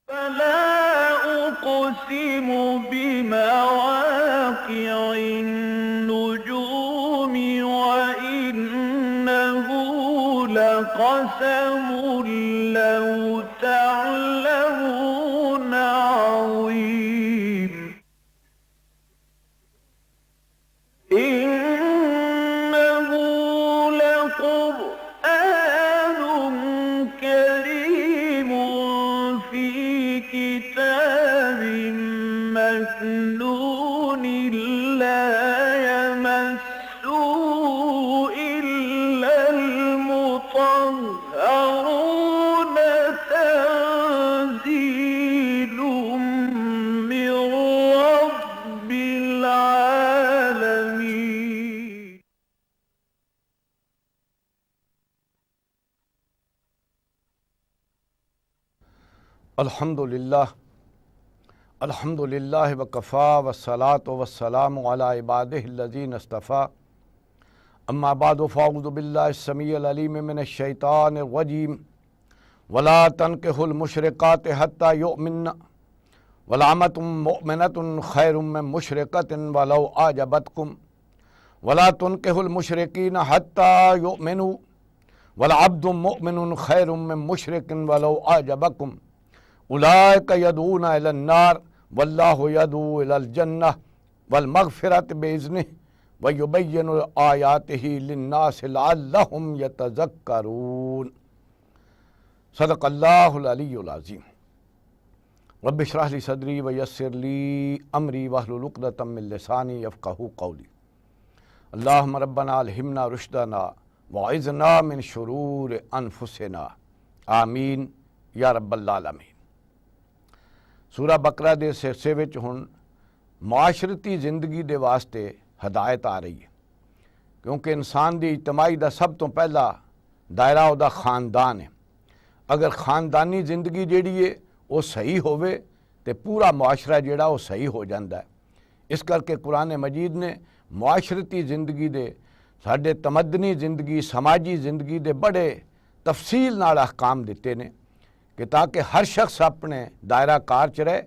فلا أقسم بمواقع النجوم وإنه لقسم لو تعلمون عظيم إنه لقرآن كريم في كتاب مكنون لا يمسه إلا المطهرون تنزيل من رب العالمين. अल्हम्दुलिल्लाह वकफ़ा वस्सलातु वस्सलामु अला इबादिहिल्लज़ीना इस्तफ़ा अम्मा बादु फ़अऊज़ु बिल्लाहि अस्समीइल अलीम मिनश शैतानिर रजीम वला तनकिहुल मुशरिकाति हत्ता युअमिन्न वलअमतुम मुअमिनतुन खैरुम मिन मुशरिकतिन वलौ आजबतकुम वला तुनकिहुल मुशरिकीना हत्ता युअमिनु वलअब्दुम मुअमिनुन खैरुम मिन मुशरिकिन वलौ आजबकुम उलाइका यदऊना इलन नार वल्लाहु यदऊ इलल जन्नह वल मग़फ़िरत बिइज़्निहि व युबय्यिनु आयातिही लिन्नासि लअल्लहुम यतज़क्करून। सदक़ल्लाहुल अलियुल अज़ीम। रब्बि इश्रह ली सदरी व यस्सिर ली अमरी वहलुल उक़दतम मिन लिसानी यफ़क़हू क़ौली। अल्लाहुम्मा रब्बना अल्हिमना रुश्दना व अइज़ना मिन शुरूरि अनफुसिना आमीन या रब्बल आलमीन। सूरा बकरा दे सिलसिले विच हुण मुआशरती जिंदगी दे वास्ते हदायत आ रही है, क्योंकि इंसान दी इज्तमाई दा सब तो पहला दायरा उहदा खानदान है। अगर खानदानी जिंदगी जिहड़ी है वो सही होवे ते पूरा मुआशरा जिहड़ा वो सही हो जाता है। इस करके कुरान मजीद ने मुआशरती जिंदगी दे साडे तमदनी जिंदगी समाजी जिंदगी दे बड़े तफसील नाल अहकाम दिते ने कि ताकि हर शख्स अपने दायरा कार च रहे,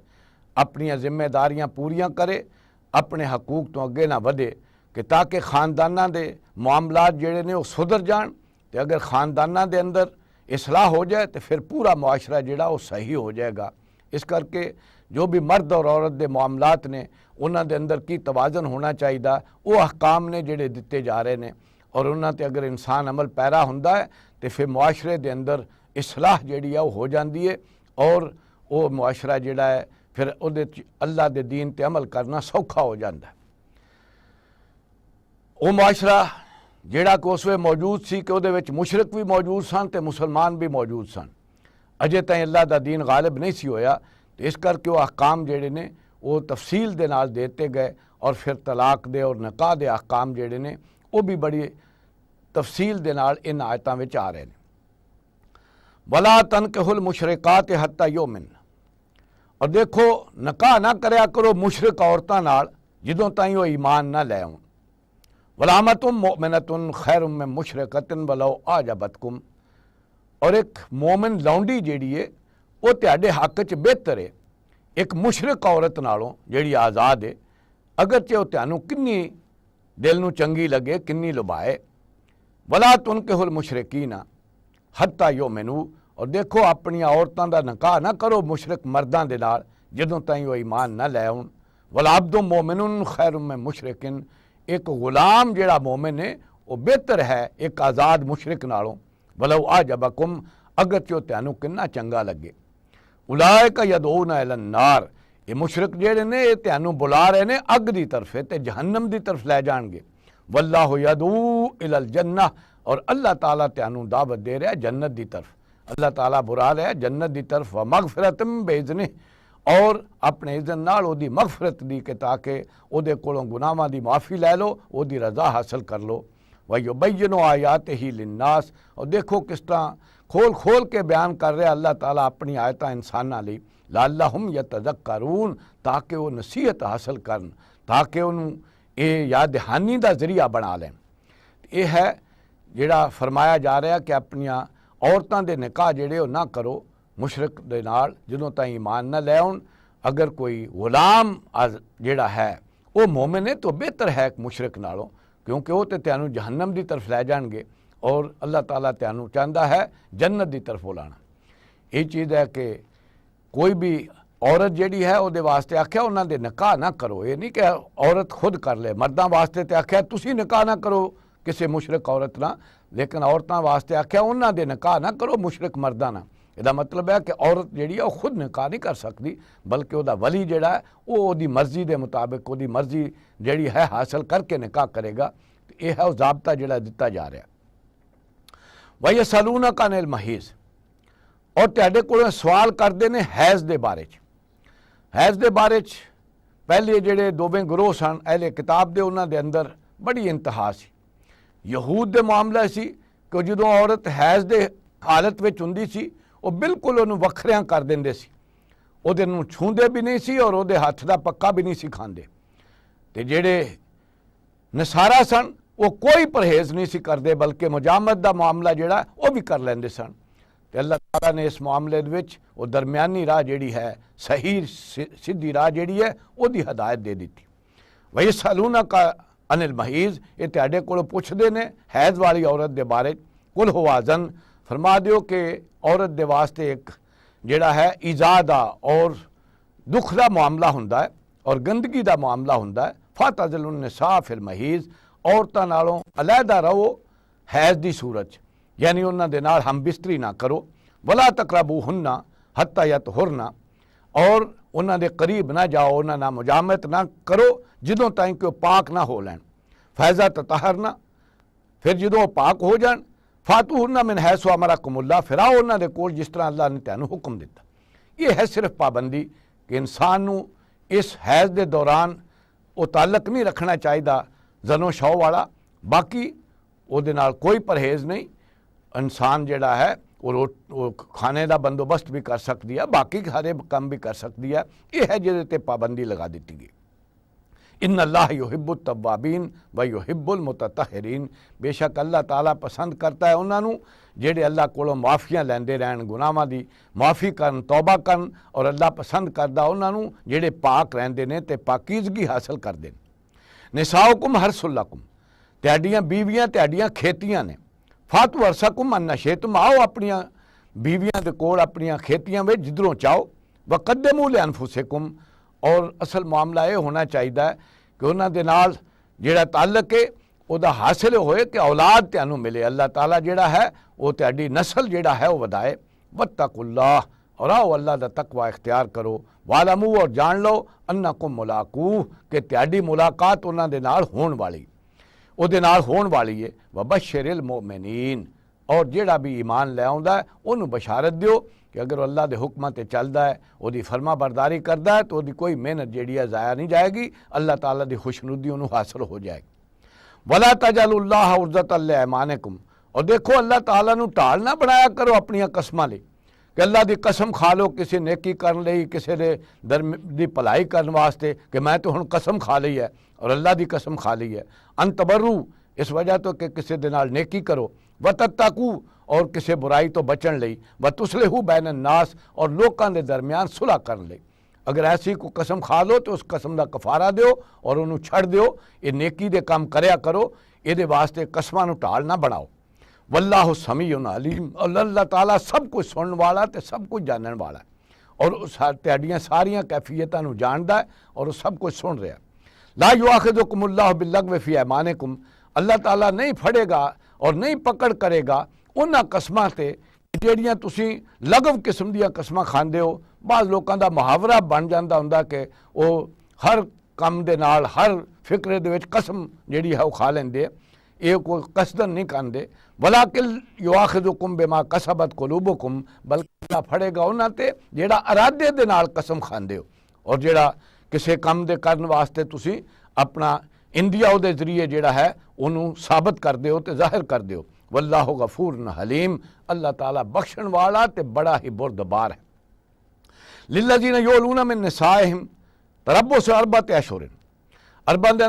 अपनियां जिम्मेदारियां पूरियां करे, अपने हकूक तो अगे ना वधे, कि ताकि खानदाना दे मामलात जिहड़े ने वो सुधर जान। ते अगर खानदाना दे अंदर इसलाह हो जाए तो फिर पूरा मुआशरा जिहड़ा वो सही हो जाएगा। इस करके जो भी मर्द और औरत दे मामलात ने उन्हां दे अंदर की तवाज़न होना चाहिए, वो अहकाम ने जिहड़े दिते जा रहे ने, और उन्हां ते अगर इंसान अमल पैरा हुंदा है तो फिर मुआशरे दे अंदर इसलाह जिहड़ी है वो हो जाती है, और वो मुआशरा जिहड़ा है फिर उहदे अल्लाह दे दीन ते अमल करना सौखा हो जाता है। वो मुआशरा जिहड़ा कि उस वे मौजूद सी कि उहदे विच मुशरिक भी मौजूद सन ते मुसलमान भी मौजूद सन। अजे ताईं अल्लाह दा दीन गालिब नहीं सी होया, तो इस करके वो अहकाम जिहड़े ने वो तफसील दे नाल देते गए, और फिर तलाक दे और निकाह दे अहकाम जिहड़े ने वो भी बड़ी तफसील दे नाल इन आयतां विच आ रहे हैं। वला तनकिहुल मुशरिकात हत्ता युमिन, और देखो निकाह ना करया करो मुशरिक औरतां नाल जदों ताईं वो ईमान ना लै आउण। वलामतुम मुअमिनतुन खैरुम मिन मुशरिकतिन वलौ आजबतकुम, और एक मोमिन लौंडी जिहड़ी है वो तुहाडे हक च बेहतर है एक मुशरिक औरत नालों जिहड़ी आज़ाद है, अगरचे वो तुहानूं किन्नी दिल नूं चंगी लगे, किन्नी लुभाए। वला तुनकिहुल मुशरिकीना हत्ता युमिनू, और देखो अपनी औरतों का निकाह ना करो मुशरिक मर्दां दे नाल जदों ताईं वो ईमान ना लै आउण। वला अब्दुम मोमिनुन खैरुम मिन मुशरिकिन, एक गुलाम जिहड़ा मोमिन है वो बेहतर है एक आज़ाद मुशरिक नालों। वलौ आजबकुम, अगरचे तुहानूं किन्ना चंगा लगे। उलाइका यदऊना इलन नार, ये मुशरिक जिहड़े ने ये तुहानूं बुला रहे ने अग दी तरफे ते जहन्नम दी तरफ लै जाणगे। वल्लाहु यदऊ इलल जन्नह, और अल्लाह ताला तुहानूं दावत दे रहा जन्नत की तरफ। अल्लाह ताला बुला रहा जन्नत की तरफ। व मग़फ़िरतम बिइज़्निह, और अपने इज़्न नाल ओदी मग़फ़िरत दी कि ताकि ओदे कोलों गुनाहां दी माफ़ी लै लो, ओदी रज़ा हासिल कर लो। व युबय्यिनु आयातिही लिन्नास, और देखो किस तरह खोल खोल के बयान कर रहा अल्लाह ताला अपनी आयतां इंसानां लई, लअल्लहुम यतज़क्करून, ताकि वो नसीहत हासिल करन, ताकि उन्होंने ये याद दहानी का जरिया बना लें। यह है जिहड़ा फरमाया जा रहा कि अपनियां औरतां दे निकाह जिहड़े ना करो ਮੁਸ਼ਰਿਕ ਦੇ ਨਾਲ ਜਦੋਂ ਤਾਈਂ ਈਮਾਨ ਨਾ ਲੈ ਆਉਣ। ਅਗਰ ਕੋਈ ਗੁਲਾਮ ਜਿਹੜਾ ਹੈ ਉਹ ਮੂਮਿਨ ਹੈ ਤਾਂ ਬਿਹਤਰ ਹੈ ਮੁਸ਼ਰਿਕ ਨਾਲੋਂ, ਕਿਉਂਕਿ ਉਹ ਤੇ ਤੁਹਾਨੂੰ ਜਹੰਨਮ ਦੀ ਤਰਫ ਲੈ ਜਾਣਗੇ ਔਰ ਅੱਲਾਹ ਤਾਲਾ ਤੁਹਾਨੂੰ ਚਾਹੁੰਦਾ ਹੈ ਜੰਨਤ ਦੀ ਤਰਫ ਬੁਲਾਉਣਾ। ਇਹ ਚੀਜ਼ ਹੈ ਕਿ ਕੋਈ ਵੀ ਔਰਤ ਜਿਹੜੀ ਹੈ ਉਹਦੇ ਵਾਸਤੇ ਆਖਿਆ ਉਹਨਾਂ ਦੇ ਨਿਕਾਹ ਨਾ ਕਰੋ। ਇਹ ਨਹੀਂ ਕਿ ਔਰਤ ਖੁਦ ਕਰ ਲੇ। ਮਰਦਾਂ ਵਾਸਤੇ ਤੇ ਆਖਿਆ ਤੁਸੀਂ ਨਿਕਾਹ ਨਾ ਕਰੋ ਕਿਸੇ ਮੁਸ਼ਰਿਕ ਔਰਤ ਨਾਲ, ਲੇਕਿਨ ਔਰਤਾਂ ਵਾਸਤੇ ਆਖਿਆ ਉਹਨਾਂ ਦੇ ਨਿਕਾਹ ਨਾ ਕਰੋ ਮੁਸ਼ਰਿਕ ਮਰਦਾਂ ਨਾਲ। ਇਹਦਾ ਮਤਲਬ ਹੈ ਕਿ ਔਰਤ ਜਿਹੜੀ ਹੈ ਉਹ ਖੁਦ ਨਿਕਾਹ ਨਹੀਂ ਕਰ ਸਕਦੀ, ਬਲਕਿ ਉਹਦਾ ਵਲੀ ਜਿਹੜਾ ਹੈ ਉਹ ਉਹਦੀ ਮਰਜ਼ੀ ਦੇ ਮੁਤਾਬਿਕ ਉਹਦੀ ਮਰਜ਼ੀ ਜਿਹੜੀ ਹੈ ਹਾਸਲ ਕਰਕੇ ਨਿਕਾਹ ਕਰੇਗਾ। ਇਹ ਹੈ ਉਹ ਜ਼ਾਬਤਾ ਜਿਹੜਾ ਦਿੱਤਾ ਜਾ ਰਿਹਾ। ਵਯਸਅਲੂਨਕ ਅਨਿਲ ਮਹੀਜ਼, ਔਰ ਤੁਹਾਡੇ ਕੋਲੋਂ ਸਵਾਲ ਕਰਦੇ ਨੇ ਹੈਜ਼ ਦੇ ਬਾਰੇ 'ਚ। ਹੈਜ਼ ਦੇ ਬਾਰੇ 'ਚ ਪਹਿਲੇ ਜਿਹੜੇ ਦੋਵੇਂ ਗਰੋਹ ਸਨ ਅਹਿਲੇ ਕਿਤਾਬ ਦੇ, ਉਹਨਾਂ ਦੇ ਅੰਦਰ ਬੜੀ ਇੰਤਹਾ ਸੀ। ਯਹੂਦ ਦੇ ਮਾਮਲਾ ਸੀ ਕਿ ਜਦੋਂ ਔਰਤ ਹੈਜ਼ ਦੇ ਹਾਲਤ ਵਿੱਚ ਹੁੰਦੀ ਸੀ ਉਹ ਬਿਲਕੁਲ ਉਹਨੂੰ ਵੱਖਰਿਆਂ ਕਰ ਦਿੰਦੇ ਸੀ, ਉਹਦੇ ਨੂੰ ਛੂੰਹਦੇ ਵੀ ਨਹੀਂ ਸੀ ਔਰ ਉਹਦੇ ਹੱਥ ਦਾ ਪੱਕਾ ਵੀ ਨਹੀਂ ਸੀ ਖਾਂਦੇ। ਤੇ ਜਿਹੜੇ ਨਸਾਰਾ ਸਨ ਉਹ ਕੋਈ ਪਰਹੇਜ਼ ਨਹੀਂ ਸੀ ਕਰਦੇ, ਬਲਕਿ ਮੁਜਾਮਤ ਦਾ ਮਾਮਲਾ ਜਿਹੜਾ ਉਹ ਵੀ ਕਰ ਲੈਂਦੇ ਸਨ। ਤੇ ਅੱਲਾਹ ਤਾਲਾ ਨੇ ਇਸ ਮਾਮਲੇ ਦੇ ਵਿੱਚ ਉਹ ਦਰਮਿਆਨੀ ਰਾਹ ਜਿਹੜੀ ਹੈ, ਸਹੀ ਸਿੱਧੀ ਰਾਹ ਜਿਹੜੀ ਹੈ ਉਹਦੀ ਹਦਾਇਤ ਦੇ ਦਿੱਤੀ। ਵਯਸਅਲੂਨਕ ਅਨਿਲ ਮਹੀਜ਼, ਇਹ ਤੁਹਾਡੇ ਕੋਲੋਂ ਪੁੱਛਦੇ ਨੇ ਹੈਜ਼ ਵਾਲੀ ਔਰਤ ਦੇ ਬਾਰੇ। ਕੁਲ ਹੁਵਾ ਅਜ਼ਨ, ਫਰਮਾ ਦਿਓ ਕਿ ਔਰਤ ਦੇ ਵਾਸਤੇ ਇੱਕ ਜਿਹੜਾ ਹੈ ਈਜ਼ਾ ਦਾ ਔਰ ਦੁੱਖ ਦਾ ਮਾਮਲਾ ਹੁੰਦਾ ਹੈ ਔਰ ਗੰਦਗੀ ਦਾ ਮਾਮਲਾ ਹੁੰਦਾ ਹੈ। ਫਤਜ਼ਲੁਨ ਨਿਸਾ ਫਿਲ ਮਹੀਜ਼, ਔਰਤਾਂ ਨਾਲੋਂ ਅਲੱਹਦਾ ਰਹੋ ਹੈਜ਼ ਦੀ ਸੂਰਤ 'ਚ, ਯਾਨੀ ਉਹਨਾਂ ਦੇ ਨਾਲ ਹਮ ਬਿਸਤਰੀ ਨਾ ਕਰੋ। ਵਲਾ ਤਕਰਬੂਹੁੰਨਾ ਹੱਤਾ ਯਤਹੁਰਨਾ, ਔਰ ਉਹਨਾਂ ਦੇ ਕਰੀਬ ਨਾ ਜਾਓ, ਉਹਨਾਂ ਨਾਲ ਮੁਜਾਮਤ ਨਾ ਕਰੋ ਜਦੋਂ ਤਾਈਂ ਕਿ ਉਹ ਪਾਕ ਨਾ ਹੋ ਲੈਣ। ਫੈਜ਼ਾ ਤਤਹਰਨਾ, ਫਿਰ ਜਦੋਂ ਉਹ ਪਾਕ ਹੋ ਜਾਣ, ਫਾਤੂਹੁੰਨਾ ਮਿਨ ਹੈਸੁ ਅਮਰਕੁਮੁੱਲਾਹ, ਫਿਰ ਆਓ ਉਹਨਾਂ ਦੇ ਕੋਲ ਜਿਸ ਤਰ੍ਹਾਂ ਅੱਲਾਹ ਨੇ ਤੁਹਾਨੂੰ ਹੁਕਮ ਦਿੱਤਾ। ਇਹ ਹੈ ਸਿਰਫ ਪਾਬੰਦੀ ਕਿ ਇਨਸਾਨ ਨੂੰ ਇਸ ਹੈਜ਼ ਦੇ ਦੌਰਾਨ ਉਹ ਤਾਲੁਕ ਨਹੀਂ ਰੱਖਣਾ ਚਾਹੀਦਾ ਜ਼ਨੋ ਸ਼ੌ ਵਾਲਾ, ਬਾਕੀ ਉਹਦੇ ਨਾਲ ਕੋਈ ਪਰਹੇਜ਼ ਨਹੀਂ। ਇਨਸਾਨ ਜਿਹੜਾ ਹੈ ਉਹ ਖਾਣੇ ਦਾ ਬੰਦੋਬਸਤ ਵੀ ਕਰ ਸਕਦੀ ਹੈ, ਬਾਕੀ ਸਾਰੇ ਕੰਮ ਵੀ ਕਰ ਸਕਦੀ ਹੈ। ਇਹ ਹੈ ਜਿਹਦੇ ਤੇ ਪਾਬੰਦੀ ਲਗਾ ਦਿੱਤੀ ਗਈ। ਇਨ ਅੱਲਾਹ ਯੁਹਿब्बु तव्वाबीन व युहिब्बुल मुतत्तहिरीन, बेशक अल्लाह ताला पसंद करता है उन्होंने ਜਿਹੜੇ ਅੱਲਾਹ ਕੋਲੋਂ ਮਾਫੀਆਂ ਲੈਂਦੇ ਰਹਿਣ, ਗੁਨਾਹਾਂ ਦੀ ਮਾਫੀ ਕਰਨ, ਤੌਬਾ ਕਰਨ, ਔਰ ਅੱਲਾਹ ਪਸੰਦ ਕਰਦਾ ਉਹਨਾਂ ਨੂੰ ਜਿਹੜੇ ਪਾਕ ਰਹਿੰਦੇ ਨੇ ਤੇ ਪਾਕੀਜ਼ਗੀ ਹਾਸਲ ਕਰਦੇ ਨੇ। ਨਿਸਾਉਕੁਮ ਹਰਸੁਲਕੁਮ, ਤੁਹਾਡੀਆਂ ਬੀਵੀਆਂ ਤੁਹਾਡੀਆਂ ਖੇਤੀਆਂ ਨੇ। ਫਾਤੂ ਅਰਸਕੁਮ ਅੰਨਾ ਸ਼ੇਤੁਮ, ਆਓ ਆਪਣੀਆਂ ਬੀਵੀਆਂ ਦੇ ਕੋਲ ਆਪਣੀਆਂ ਖੇਤੀਆਂ ਵਿੱਚ ਜਿੱਧਰੋਂ ਚਾਹੋ। ਵਕੱਦਮੂ ਲਿਅਨਫੁਸਿਕੁਮ, ਔਰ ਅਸਲ ਮਾਮਲਾ ਇਹ ਹੋਣਾ ਚਾਹੀਦਾ ਹੈ ਕਿ ਉਹਨਾਂ ਦੇ ਨਾਲ ਜਿਹੜਾ ਤਾਲੁਕ ਹੈ ਉਹਦਾ ਹਾਸਿਲ ਹੋਏ ਕਿ ਔਲਾਦ ਤੁਹਾਨੂੰ ਮਿਲੇ। ਅੱਲਾਹ ਤਾਲਾ ਜਿਹੜਾ ਹੈ ਉਹ ਤੁਹਾਡੀ ਨਸਲ ਜਿਹੜਾ ਹੈ ਉਹ ਵਧਾਏ। ਵਤਕੁल्लाह, ਔਰ ਆਓ ਅੱਲਾਹ ਦਾ ਤਕਵਾ ਇਖਤਿਆਰ ਕਰੋ। ਵਾਲਮੂ, ਔਰ ਜਾਣ ਲਓ ਅੰਨਕੁਮ ਮੁਲਾਕੂ, ਕਿ ਤੁਹਾਡੀ ਮੁਲਾਕਾਤ ਉਹਨਾਂ ਦੇ ਨਾਲ ਹੋਣ ਵਾਲੀ, ਉਹਦੇ ਨਾਲ ਹੋਣ ਵਾਲੀ ਹੈ। ਵਬਸ਼ਰਿਲ ਮੁਅਮਿਨੀਨ, ਔਰ ਜਿਹੜਾ ਵੀ ਈਮਾਨ ਲੈ ਆਉਂਦਾ ਉਹਨੂੰ ਬਸ਼ਾਰਤ ਦਿਓ ਕਿ ਅਗਰ ਅੱਲਾਹ ਦੇ ਹੁਕਮਾਂ ਤੇ ਚੱਲਦਾ ਹੈ, ਉਹਦੀ ਫਰਮਾ ਬਰਦਾਰੀ ਕਰਦਾ ਹੈ, ਤਾਂ ਉਹਦੀ ਕੋਈ ਮਿਹਨਤ ਜਿਹੜੀ ਹੈ ਜ਼ਾਇਆ ਨਹੀਂ ਜਾਏਗੀ, ਅੱਲਾਹ ਤਾਲਾ ਦੀ ਖੁਸ਼ਨੁਦੀ ਉਹਨੂੰ ਹਾਸਲ ਹੋ ਜਾਏਗੀ। ਵਲਾ ਤਜਅਲੁल्लाह ਉਰਜ਼ਤਨ ਲਿਅਮਾਨਿਕੁਮ, और देखो अल्लाह ताला नू ढाल ना बनाया करो अपनियां कस्मां लई कि अल्लाह दी कसम खा लो किसी नेकी करन लई, किसी दे दी भलाई करन वास्ते कि मैं तो हुण कसम खा लई है और अल्लाह दी कसम खा ली है। अन तबर्रू, इस वजह तो कि किसी दे नाल नेकी करो। व तत्तकू, और किसी बुराई तो बचन लई। व तुसलिहू बैन नास, और लोकां दे दरमियान सुलह करन लई। अगर ऐसी को कसम खा लो तो उस कसम का कफारा दो और उन्होंने छड़ दो। ये नेकी दे काम करया करो, ये वास्ते कसमां नू ढाल ना बनाओ। वल्लाहु समीउन अलीम, अल्लाह ताला सब कुछ सुनने वाला ते सब कुछ जानने वाला है और तुहाडियां सारियां कैफियतां नू जानदा है और सब कुछ सुन रहा है। ला युआखिजुकुमुल्लाहु बिल्लग़्वि फी ऐमानिकुम, अल्लाह ताला नहीं फड़ेगा और नहीं पकड़ करेगा उन्हां कसमां ते ਜਿਹੜੀਆਂ ਤੁਸੀਂ ਲਗਵ किस्म ਦੀਆਂ ਕਸਮਾਂ ਖਾਂਦੇ ਹੋ। ਬਾਜ਼ ਲੋਕਾਂ ਦਾ ਮੁਹਾਵਰਾ ਬਣ ਜਾਂਦਾ ਹੁੰਦਾ ਕਿ ਉਹ ਹਰ ਕੰਮ ਦੇ ਨਾਲ ਹਰ ਫਿਕਰੇ ਦੇ ਵਿੱਚ ਕਸਮ ਜਿਹੜੀ ਹੈ ਉਹ ਖਾ ਲੈਂਦੇ। ਇਹ ਕੋਈ ਕਸਦਨ ਨਹੀਂ ਖਾਂਦੇ। ਵਲਾਕਿਨ ਯੁਆਖਿਜ਼ੁकुम ਬਿਮਾ ਕਸਬਤ ਕੁਲੂਬੁकुम, ਬਲਕਿ ਫੜੇਗਾ ਉਹਨਾਂ ਤੇ ਜਿਹੜਾ ਇਰਾਦੇ ਦੇ ਨਾਲ ਕਸਮ ਖਾਂਦੇ ਹੋ ਔਰ ਜਿਹੜਾ ਕਿਸੇ ਕੰਮ ਦੇ ਕਰਨ ਵਾਸਤੇ ਤੁਸੀਂ ਆਪਣਾ ਇੰਡੀਆ ਉਹਦੇ ਜ਼ਰੀਏ ਜਿਹੜਾ ਹੈ ਉਹਨੂੰ ਸਾਬਤ ਕਰਦੇ ਹੋ ਤੇ ਜ਼ਾਹਿਰ ਕਰਦੇ ਹੋ। वल्लाहु गफूरुन हलीम, अल्लाह ताला बख्शण वाला ते बड़ा ही बुरदबार है। लिल्लज़ीना युलूना मिन निसाइहिम तरब्बुसु अर्बअति अशहुरिन, अरबां दे